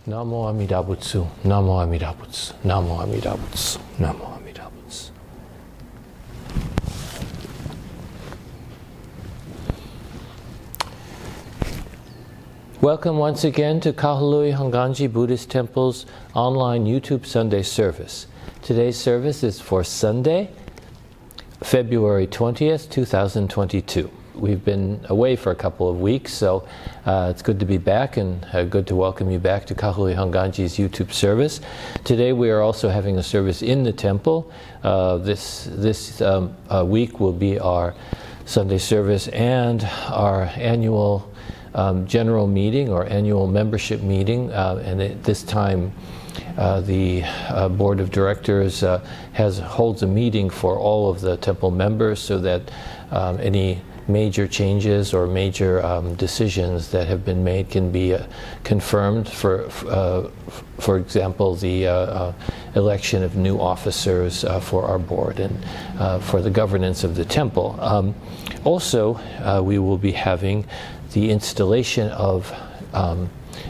Namo Amida Butsu, Namo Amida Butsu, Namo Amida Butsu, Namo Amida Butsu. Welcome once again to Kahului Hongwanji Buddhist Temple's online YouTube Sunday service. Today's service is for Sunday, February 20th, 2022. We've been away for a couple of weeks, so it's good to be back and good to welcome you back to Kahului Hongwanji's YouTube service. Today we are also having a service in the temple. This week will be our Sunday service and our annual general meeting or annual membership meeting, and at this time the board of directors holds a meeting for all of the temple members so that any major changes or major decisions that have been made can be confirmed. For example, the election of new officers for our board and for the governance of the temple. Also, we will be having the installation of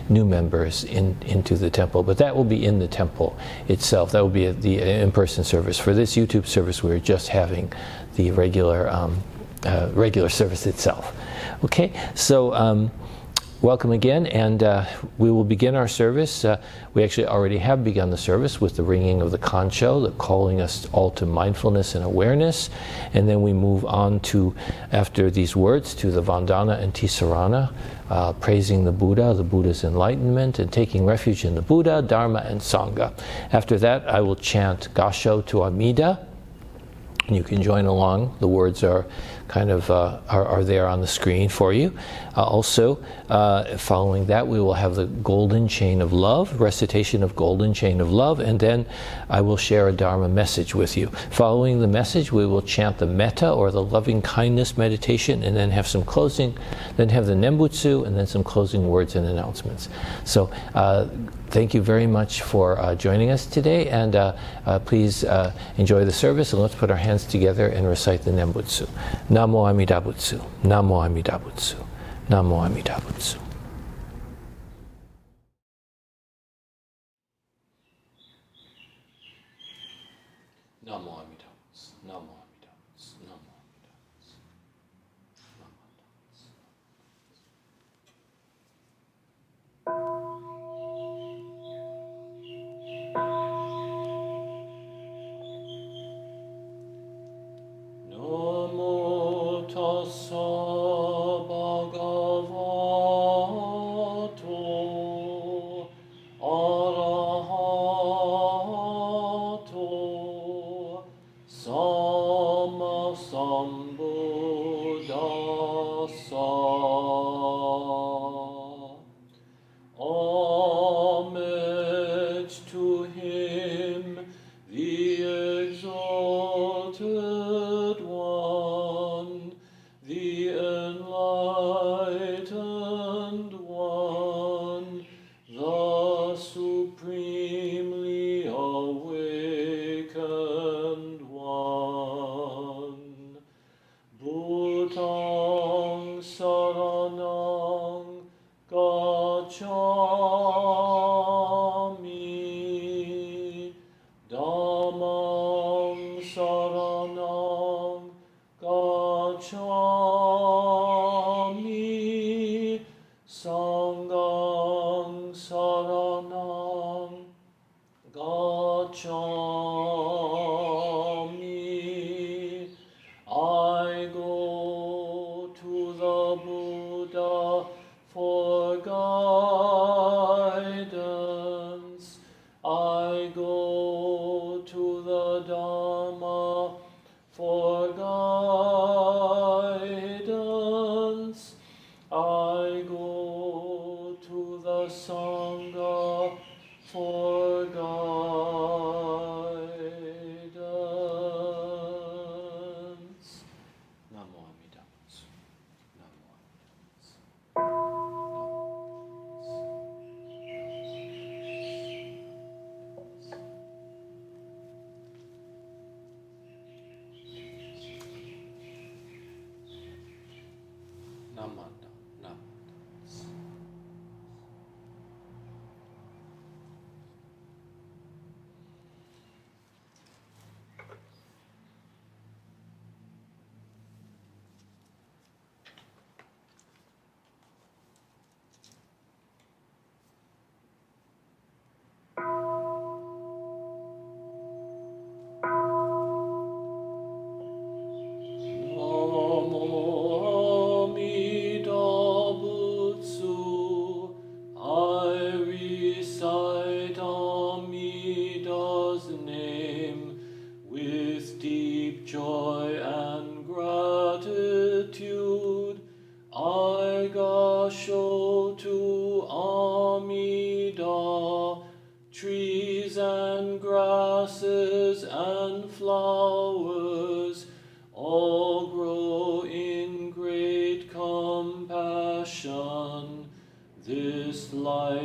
new members into the temple, but that will be in the temple itself. That will be the in-person service. For this YouTube service, we're just having the regular service itself. Okay, so welcome again, and we will begin our service. We actually already have begun the service with the ringing of the Kansho, the calling us all to mindfulness and awareness, and then we move on to, after these words, to the Vandana and Tisarana, praising the Buddha's enlightenment, and taking refuge in the Buddha, Dharma, and Sangha. After that, I will chant Gassho to Amida. You can join along. The words are kind of are there on the screen for you. Also, following that, we will have the Golden Chain of Love, recitation of Golden Chain of Love, and then I will share a Dharma message with you. Following the message, we will chant the Metta or the loving kindness meditation, and then have some closing, then have the Nembutsu, and then some closing words and announcements. So, thank you very much for joining us today, and please enjoy the service, and let's put our hands together and recite the Nembutsu. Namo Amida Butsu, Namo Amida Butsu, Namo Amida Butsu. Namo Amida Butsu, Namo Amida Butsu, Namo Amida Butsu, Namo Amida Butsu. Namo tassa bhagavato arahato sammasambuddhassa. Homage to him, the exalted one, the enlightened one, the supremely awakened one. Bhutang saranang gacchami, Dhammam saranang gacchami, Sangham saranang gacchami. I go to the Buddha for guidance. I go to the Dharma for guidance. I go to the Sangha for guidance. Namo Amida Butsu. Namo Amida Butsu. Namanda, namanda.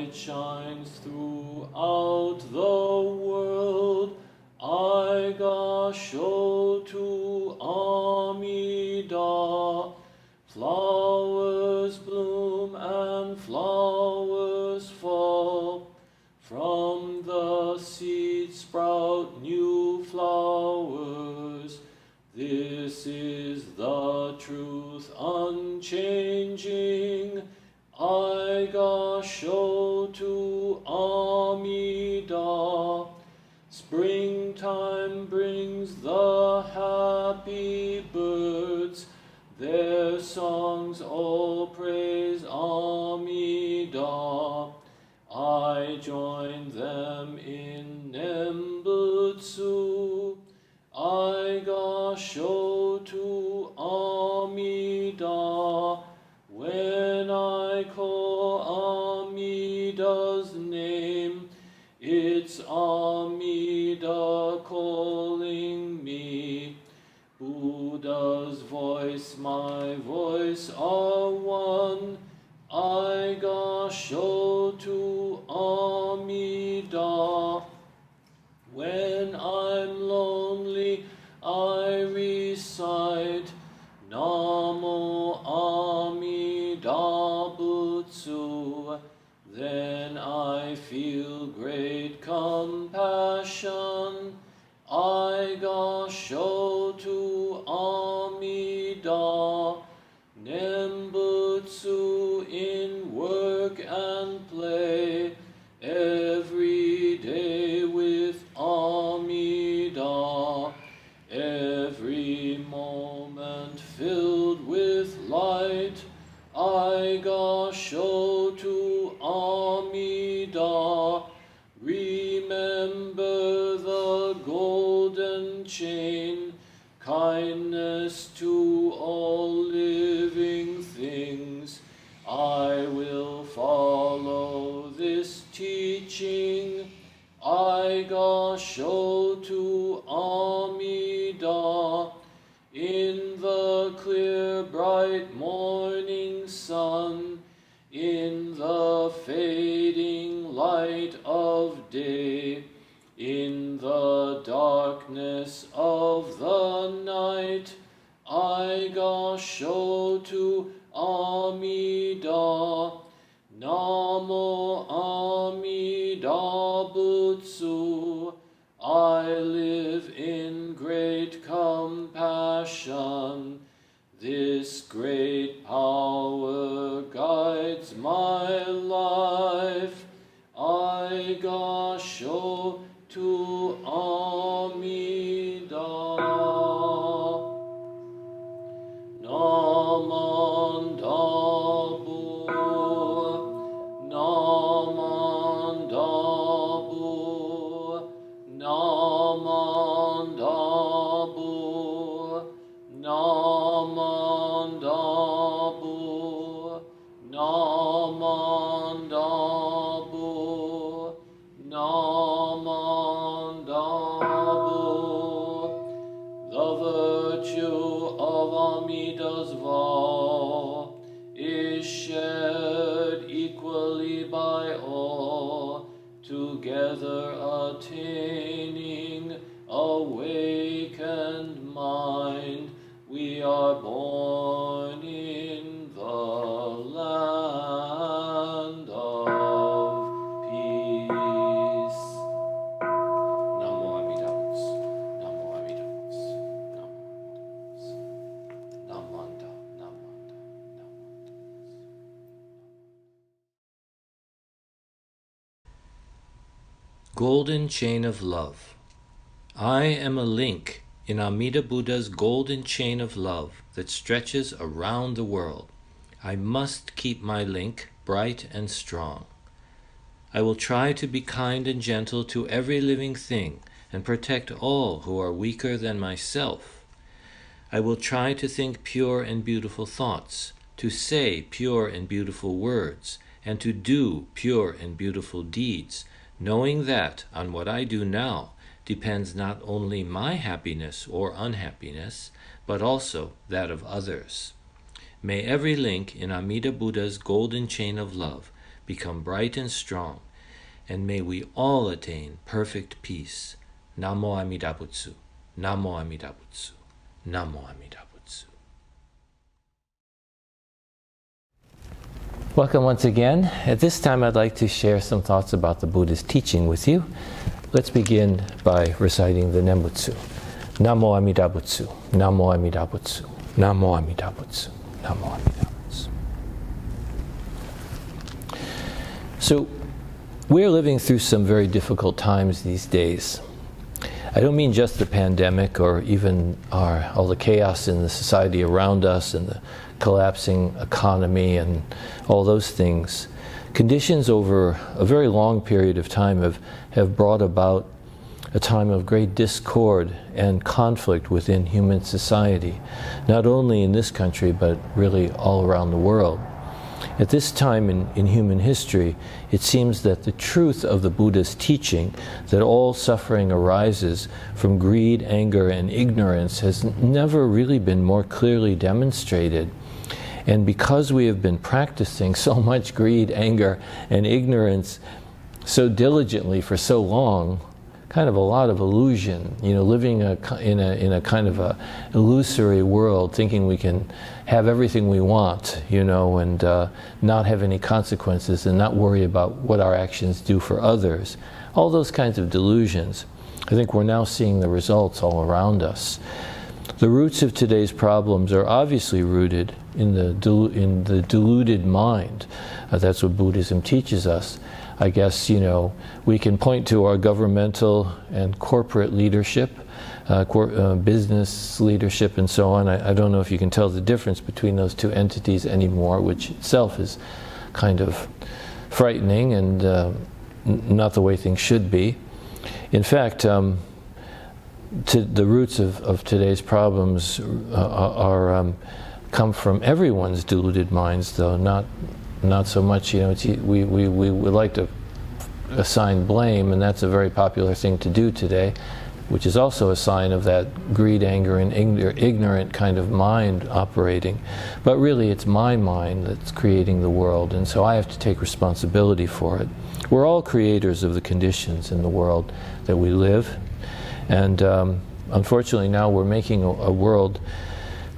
light shines throughout the world. I Gassho to Amida. Flowers bloom and flowers fall. From the seed sprout new flowers. This is the truth unchanging. I Gassho to Amida. Springtime brings the happy birds. Their songs all praise Amida. I join them in Nembutsu. I Gassho to Amida. When I call Amida's name, it's Amida calling me. Buddha's voice, my voice are one. I Gassho to Amida. When I'm lonely, I recite Namo Amida Butsu. Then I feel great compassion. I Gassho to Amida. Nembutsu in work and play, every day with Amida, every moment filled with light. I Gassho to Amida. Remember the golden chain, kindness to all living things. I will follow this teaching. I Gassho to Amida. In the clear bright morning sun, in the fading light of day, in the darkness of the night, I Gassho to Amida. Namo Amida Butsu. I live in great compassion. This great power guides my life. I Gassho to Amida. Namandabu, Namandabu, Namandabu, Namandabu, Namandabu, Namandabu. The virtue of Amida's vow is shared equally by all, together attaining awakened mind. We are born in the land of peace. Namo Amida Butsu, Namo Amida Butsu, Namo Amida Butsu, Namanda, Namanda, Namanda. Golden Chain of Love. I am a link in Amida Buddha's golden chain of love that stretches around the world. I must keep my link bright and strong. I will try to be kind and gentle to every living thing and protect all who are weaker than myself. I will try to think pure and beautiful thoughts, to say pure and beautiful words, and to do pure and beautiful deeds, knowing that on what I do now depends not only my happiness or unhappiness, but also that of others. May every link in Amida Buddha's golden chain of love become bright and strong, and may we all attain perfect peace. Namo Amida Butsu, Namo Amida Butsu, Namo Amida Butsu. Welcome once again. At this time I'd like to share some thoughts about the Buddha's teaching with you. Let's begin by reciting the Nembutsu. Namo Amida Butsu, Namo Amida Butsu, Namo Amida Butsu, Namo Amida Butsu. So, we're living through some very difficult times these days. I don't mean just the pandemic or even all the chaos in the society around us and the collapsing economy and all those things. Conditions over a very long period of time have brought about a time of great discord and conflict within human society, not only in this country but really all around the world. At this time in human history, it seems that the truth of the Buddha's teaching, that all suffering arises from greed, anger, and ignorance, has never really been more clearly demonstrated. And because we have been practicing so much greed, anger, and ignorance so diligently for so long, kind of a lot of illusion, living in a kind of a illusory world, thinking we can have everything we want, and not have any consequences and not worry about what our actions do for others. All those kinds of delusions. I think we're now seeing the results all around us. The roots of today's problems are obviously rooted in the deluded mind. That's what Buddhism teaches us. I guess, we can point to our governmental and corporate leadership, business leadership and so on. I don't know if you can tell the difference between those two entities anymore, which itself is kind of frightening and not the way things should be. In fact, the roots of today's problems come from everyone's deluded minds, though not so much, we would like to assign blame, and that's a very popular thing to do today, which is also a sign of that greed, anger, and ignorant kind of mind operating. But really, it's my mind that's creating the world, and so I have to take responsibility for it. We're all creators of the conditions in the world that we live, and unfortunately now we're making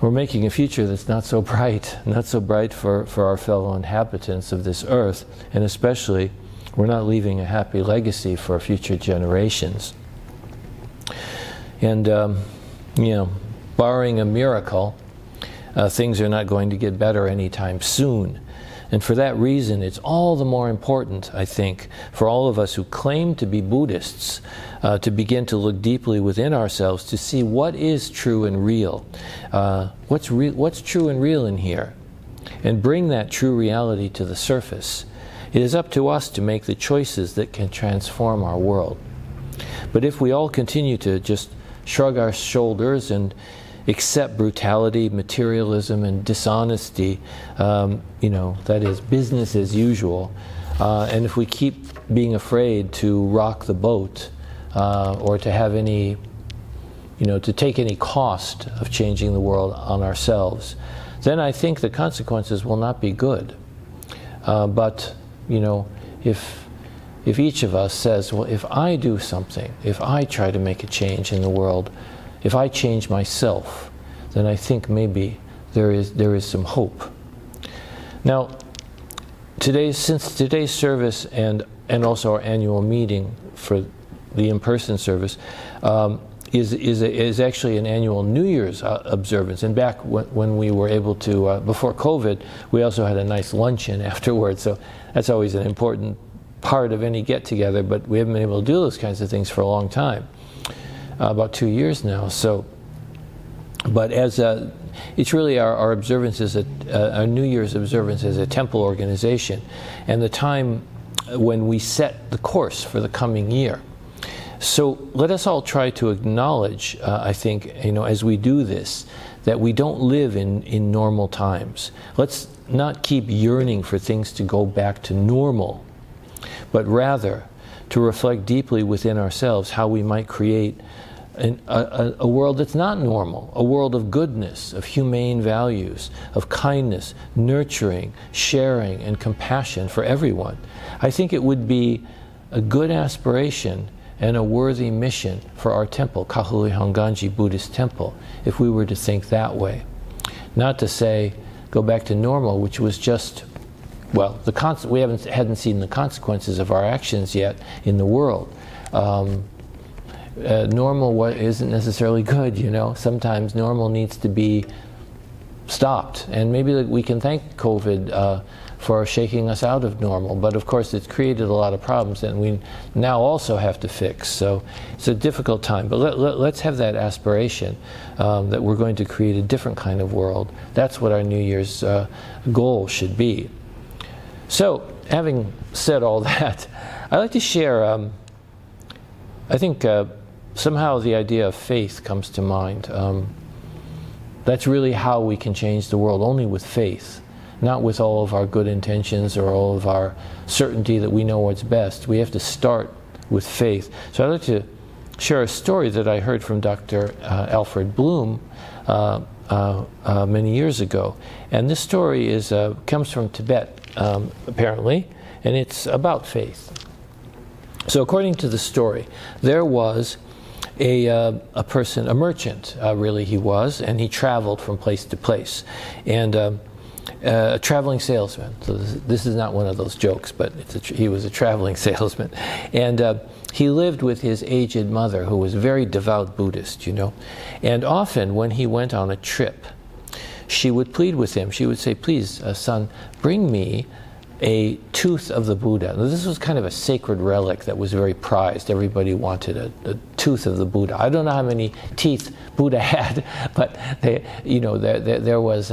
we're making a future that's not so bright for our fellow inhabitants of this earth, and especially we're not leaving a happy legacy for future generations. And, barring a miracle, things are not going to get better anytime soon. And for that reason, it's all the more important, I think, for all of us who claim to be Buddhists, to begin to look deeply within ourselves to see what is true and real. What's true and real in here? And bring that true reality to the surface. It is up to us to make the choices that can transform our world. But if we all continue to just shrug our shoulders and accept brutality, materialism, and dishonesty, that is business as usual. And if we keep being afraid to rock the boat or to have any, to take any cost of changing the world on ourselves, then I think the consequences will not be good. But if each of us says, well, if I do something, if I try to make a change in the world, if I change myself, then I think maybe there is some hope. Now, since today's service and also our annual meeting for the in-person service is actually an annual New Year's observance. And back when we were able to, before COVID, we also had a nice luncheon afterwards. So that's always an important part of any get-together, but we haven't been able to do those kinds of things for a long time, about 2 years now. So, but it's really our observance is our New Year's observance as a temple organization, and the time when we set the course for the coming year. So let us all try to acknowledge, I think, as we do this, that we don't live in normal times. Let's not keep yearning for things to go back to normal, but rather to reflect deeply within ourselves how we might create a world that's not normal, a world of goodness, of humane values, of kindness, nurturing, sharing, and compassion for everyone. I think it would be a good aspiration and a worthy mission for our temple, Kahului Hongwanji Buddhist temple, if we were to think that way. Not to say, go back to normal, which was just, well, we hadn't seen the consequences of our actions yet in the world. Normal isn't necessarily good, you know. Sometimes normal needs to be stopped, and maybe we can thank COVID for shaking us out of normal, but of course it's created a lot of problems that we now also have to fix. So it's a difficult time, but let's have that aspiration that we're going to create a different kind of world. That's what our New Year's goal should be. So, having said all that, I'd like to share, I think somehow the idea of faith comes to mind. That's really how we can change the world, only with faith, not with all of our good intentions or all of our certainty that we know what's best. We have to start with faith. So I'd like to share a story that I heard from Dr. Alfred Bloom many years ago. And this story comes from Tibet, apparently, and it's about faith. So according to the story, there was a person, a merchant, really he was, and he traveled from place to place. And a traveling salesman. So this is not one of those jokes, but he was a traveling salesman. And he lived with his aged mother, who was a very devout Buddhist, you know. And often when he went on a trip, she would plead with him. She would say, please, son, bring me a tooth of the Buddha. Now, this was kind of a sacred relic that was very prized. Everybody wanted a tooth of the Buddha. I don't know how many teeth Buddha had, but there was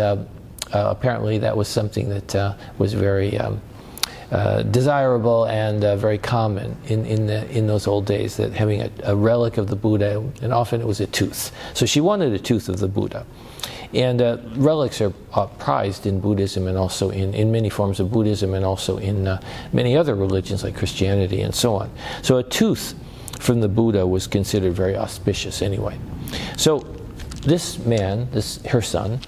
apparently that was something that was very desirable and very common in those old days, that having a relic of the Buddha, and often it was a tooth. So she wanted a tooth of the Buddha. And relics are prized in Buddhism, and also in many forms of Buddhism, and also in many other religions like Christianity and so on. So a tooth from the Buddha was considered very auspicious anyway. So this man, her son,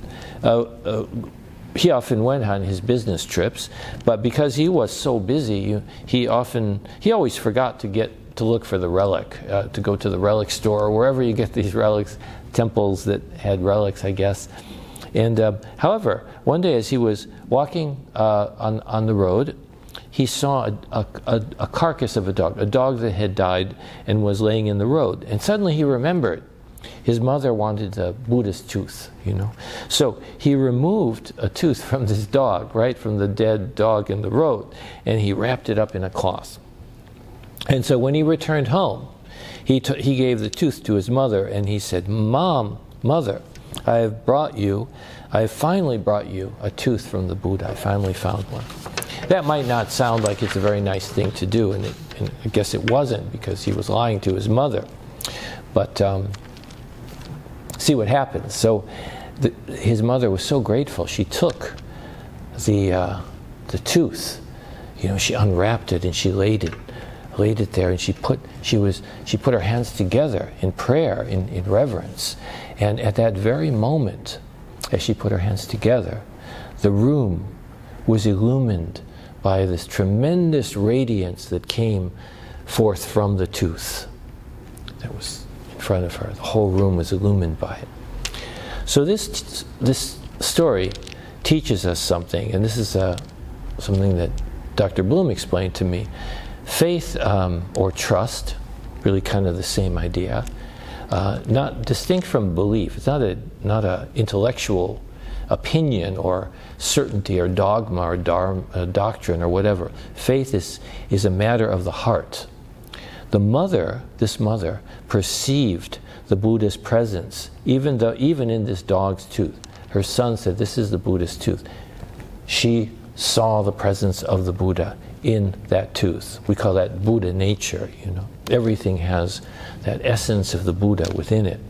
he often went on his business trips, but because he was so busy, he always forgot to look for the relic, to go to the relic store or wherever you get these relics, temples that had relics, I guess. And however, one day as he was walking on the road, he saw a carcass of a dog that had died and was laying in the road. And suddenly he remembered his mother wanted a Buddhist tooth, you know. So he removed a tooth from this dog, right from the dead dog in the road, and he wrapped it up in a cloth. And so when he returned home, he gave the tooth to his mother, and he said, Mother, I have finally brought you a tooth from the Buddha. I finally found one. That might not sound like it's a very nice thing to do, and I guess it wasn't, because he was lying to his mother. But see what happens. So his mother was so grateful. She took the tooth, you know, she unwrapped it and she laid it there, and she put her hands together in prayer, in reverence. And at that very moment, as she put her hands together, the room was illumined by this tremendous radiance that came forth from the tooth that was in front of her. The whole room was illumined by it. So this story teaches us something, and this is something that Dr. Bloom explained to me. Faith or trust, really kind of the same idea, not distinct from belief. It's not a intellectual opinion or certainty or dogma or doctrine or whatever. Faith is a matter of the heart. This mother perceived the Buddha's presence, even in this dog's tooth. Her son said, "This is the Buddha's tooth." She saw the presence of the Buddha in that tooth. We call that Buddha nature, you know. Everything has that essence of the Buddha within it.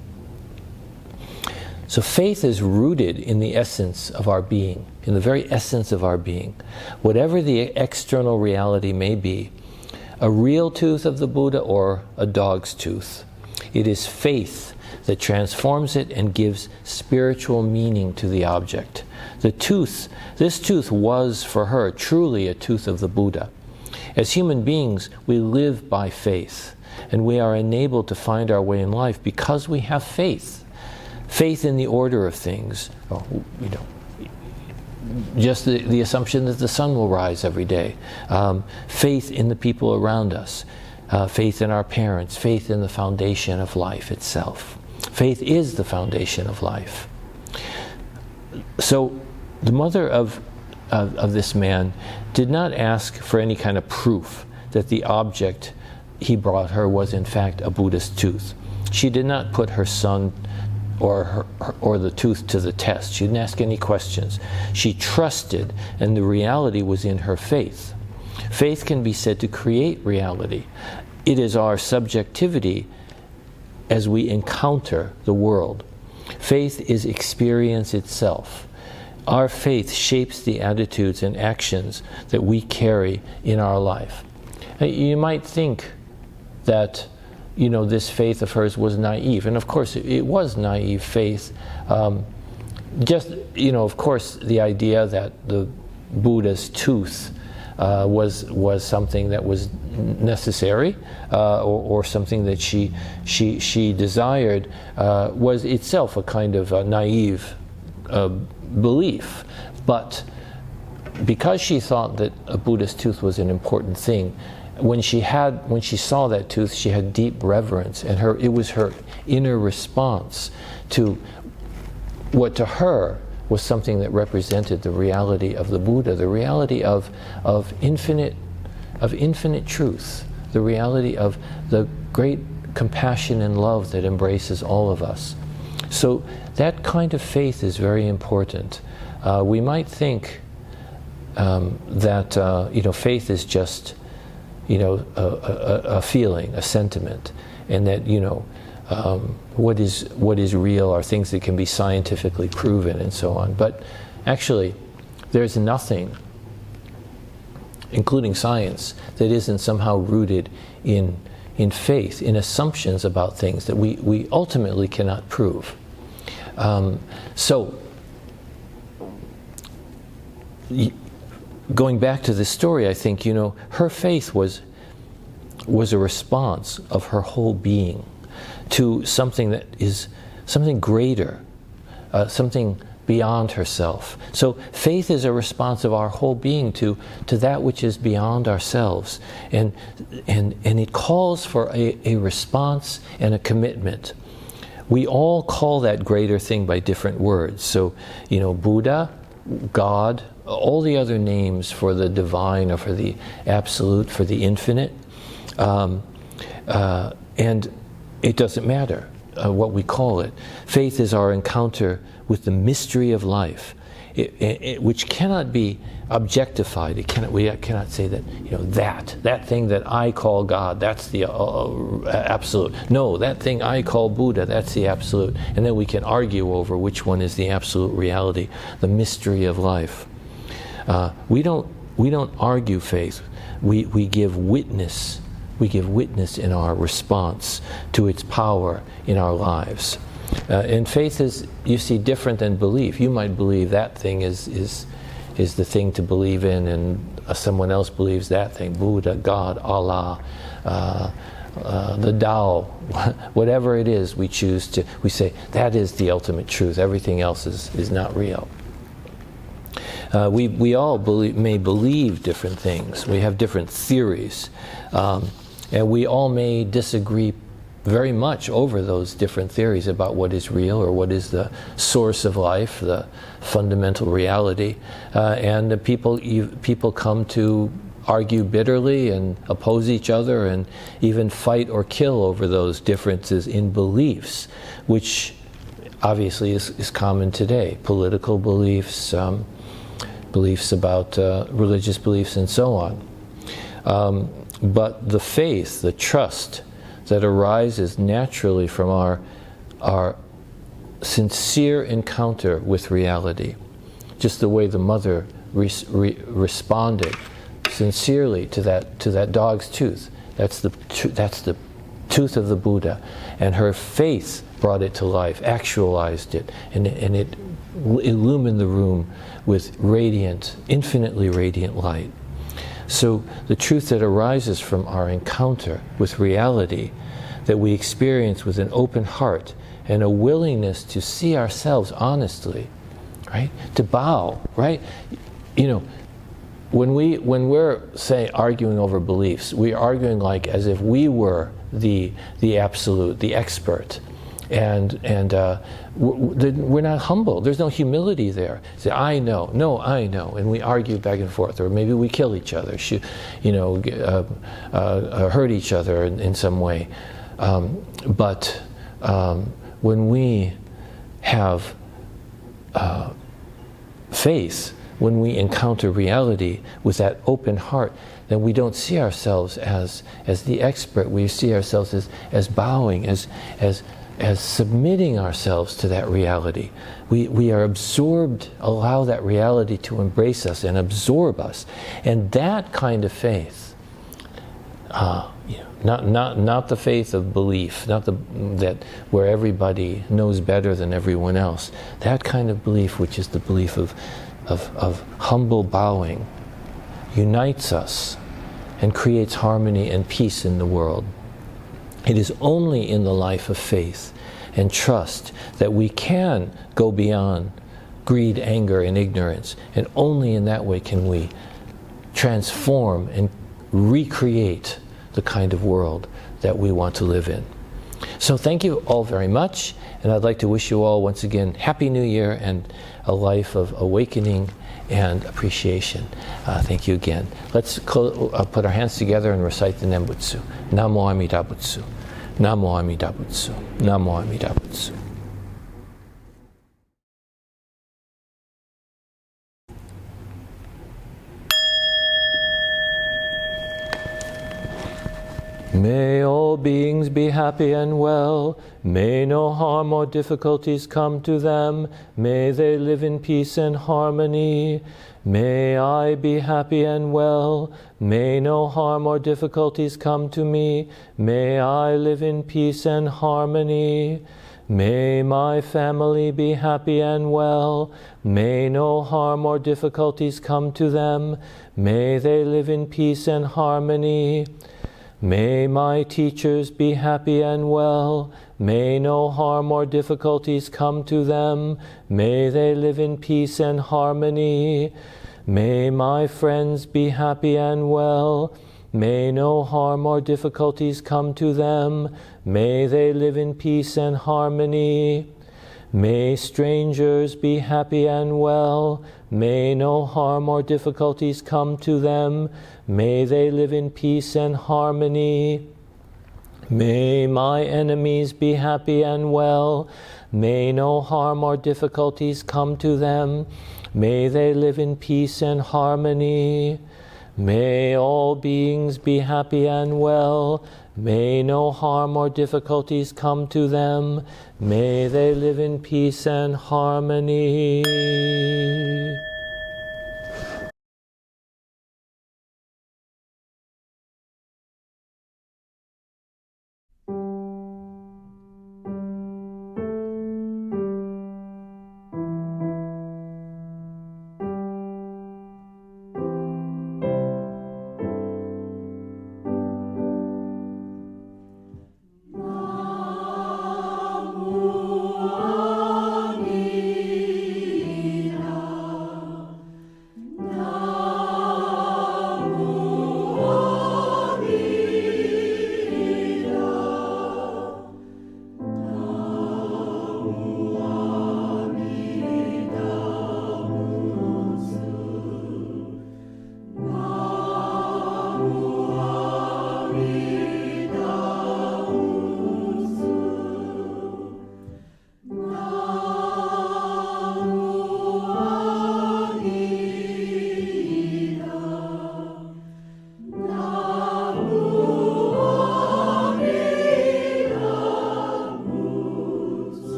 So faith is rooted in the essence of our being, in the very essence of our being. Whatever the external reality may be, a real tooth of the Buddha or a dog's tooth, It is faith that transforms it and gives spiritual meaning to the object. This tooth was for her truly a tooth of the Buddha. As human beings, we live by faith, and we are enabled to find our way in life because we have faith. Faith in the order of things, just the assumption that the sun will rise every day. Faith in the people around us. Faith in our parents. Faith in the foundation of life itself. Faith is the foundation of life. So the mother of this man did not ask for any kind of proof that the object he brought her was in fact a Buddhist tooth. She did not put her son or the tooth to the test. She didn't ask any questions. She trusted, and the reality was in her faith. Faith can be said to create reality. It is our subjectivity as we encounter the world. Faith is experience itself. Our faith shapes the attitudes and actions that we carry in our life. You might think that this faith of hers was naive, and of course it was naive faith. Of course, the idea that the Buddha's tooth was something that was necessary, or something that she desired, was itself a kind of a naive belief. But because she thought that a Buddhist tooth was an important thing, when she saw that tooth, she had deep reverence, and it was her inner response to what to her was something that represented the reality of the Buddha, the reality of infinite truth, the reality of the great compassion and love that embraces all of us. So that kind of faith is very important. We might think that faith is just a feeling, a sentiment, and that what is real are things that can be scientifically proven and so on. But actually, there's nothing, including science, that isn't somehow rooted in faith, in assumptions about things that we ultimately cannot prove. Going back to this story, I think, her faith was a response of her whole being to something that is something greater, something beyond herself. So faith is a response of our whole being to that which is beyond ourselves, and it calls for a response and a commitment. We all call that greater thing by different words. So Buddha, God, all the other names for the divine or for the absolute, for the infinite, and it doesn't matter what we call it. Faith is our encounter with the mystery of life, which cannot be objectified. We cannot say that that thing that I call God, that's the absolute. No, that thing I call Buddha, that's the absolute. And then we can argue over which one is the absolute reality, the mystery of life. We don't argue faith. We give witness. We give witness in our response to its power in our lives. And faith is, you see, different than belief. You might believe that thing is the thing to believe in, and someone else believes that thing. Buddha, God, Allah, the Tao, whatever it is we say that is the ultimate truth. Everything else is not real. We all may believe different things. We have different theories. And we all may disagree very much over those different theories about what is real or what is the source of life, the fundamental reality. And people come to argue bitterly and oppose each other and even fight or kill over those differences in beliefs, which obviously is common today. Political beliefs, beliefs about religious beliefs and so on. But the faith, the trust that arises naturally from our sincere encounter with reality, just the way the mother responded sincerely to that dog's tooth. That's the truth of the Buddha, and her faith brought it to life, actualized it, and it illumined the room with radiant, infinitely radiant light. So the truth that arises from our encounter with reality, that we experience with an open heart and a willingness to see ourselves honestly, right? To bow, right? You know, when we're say arguing over beliefs, we're arguing like as if we were the absolute, the expert, and we're not humble. There's no humility there. Say, I know, no, I know, and we argue back and forth, or maybe we kill each other, hurt each other in some way. But when we have faith, when we encounter reality with that open heart, then we don't see ourselves as the expert. We see ourselves as bowing, as submitting ourselves to that reality. We are absorbed, allow that reality to embrace us and absorb us. And that kind of faith, not the faith of belief, not that where everybody knows better than everyone else. That kind of belief, which is the belief of humble bowing, unites us and creates harmony and peace in the world. It is only in the life of faith and trust that we can go beyond greed, anger, and ignorance, and only in that way can we transform and recreate the kind of world that we want to live in. So thank you all very much, and I'd like to wish you all once again Happy New Year and a life of awakening and appreciation. Thank you again. Let's put our hands together and recite the Nembutsu. Namo Amida Butsu. Namo Amida Butsu. Namo Amida Butsu. May all beings be happy and well. May no harm or difficulties come to them. May they live in peace and harmony. May I be happy and well. May no harm or difficulties come to me. May I live in peace and harmony. May my family be happy and well. May no harm or difficulties come to them. May they live in peace and harmony. May my teachers be happy and well. May no harm or difficulties come to them. May they live in peace and harmony. May my friends be happy and well. May no harm or difficulties come to them. May they live in peace and harmony. May strangers be happy and well. May no harm or difficulties come to them. May they live in peace and harmony. May my enemies be happy and well. May no harm or difficulties come to them. May they live in peace and harmony. May all beings be happy and well. May no harm or difficulties come to them. May they live in peace and harmony.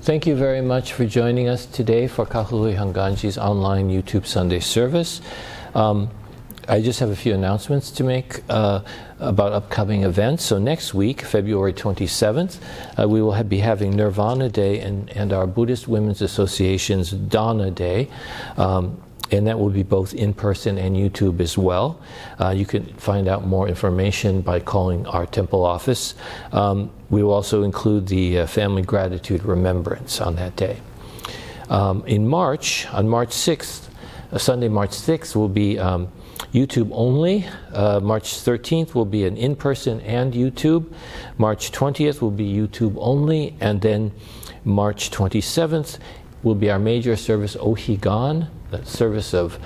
thank you very much for joining us today for Kahului Hongwanji's online YouTube Sunday service. I just have a few announcements to make about upcoming events. So next week, February 27th, we will be having Nirvana Day and our Buddhist Women's Association's Dana Day. And that will be both in person and YouTube as well. You can find out more information by calling our temple office. We will also include the Family Gratitude Remembrance on that day. In March, on March 6th, Sunday, March 6th, will be YouTube only. March 13th will be an in-person and YouTube. March 20th will be YouTube only. And then March 27th will be our major service, Ohigan, the service of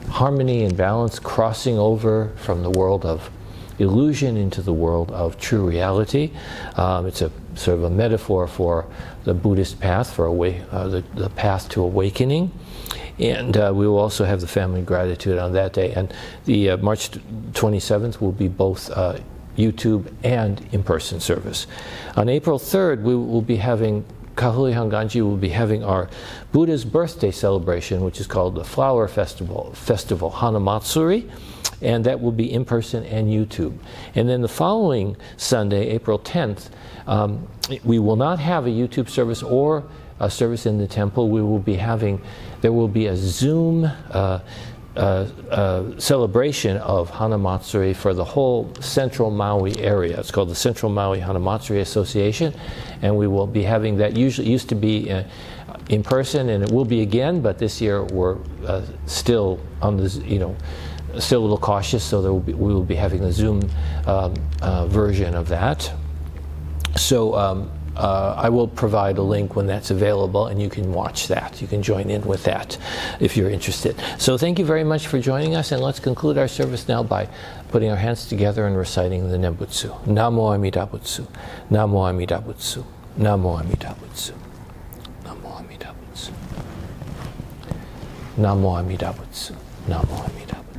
harmony and balance, crossing over from the world of illusion into the world of true reality. It's a sort of a metaphor for the Buddhist path, for the path to awakening. And we will also have the Family Gratitude on that day. And the March 27th will be both YouTube and in-person service. On April 3rd, we will be having Kahului Hongwanji will be having our Buddha's birthday celebration, which is called the Flower Festival Hanamatsuri, and that will be in person and YouTube. And then the following Sunday, April 10th, we will not have a YouTube service or a service in the temple. There will be a Zoom celebration of Hanamatsuri for the whole Central Maui area. It's called the Central Maui Hanamatsuri Association, and we will be having that. Usually used to be in person, and it will be again, but this year we're still on the, still a little cautious, so we will be having the Zoom version of that. So I will provide a link when that's available, and you can watch that. You can join in with that if you're interested. So thank you very much for joining us, and let's conclude our service now by putting our hands together and reciting the Nembutsu. Namo Amida Butsu. Namo Amida Butsu. Namo Amida Butsu. Namo Amida Butsu. Namo Amida Butsu. Namo Amida Butsu.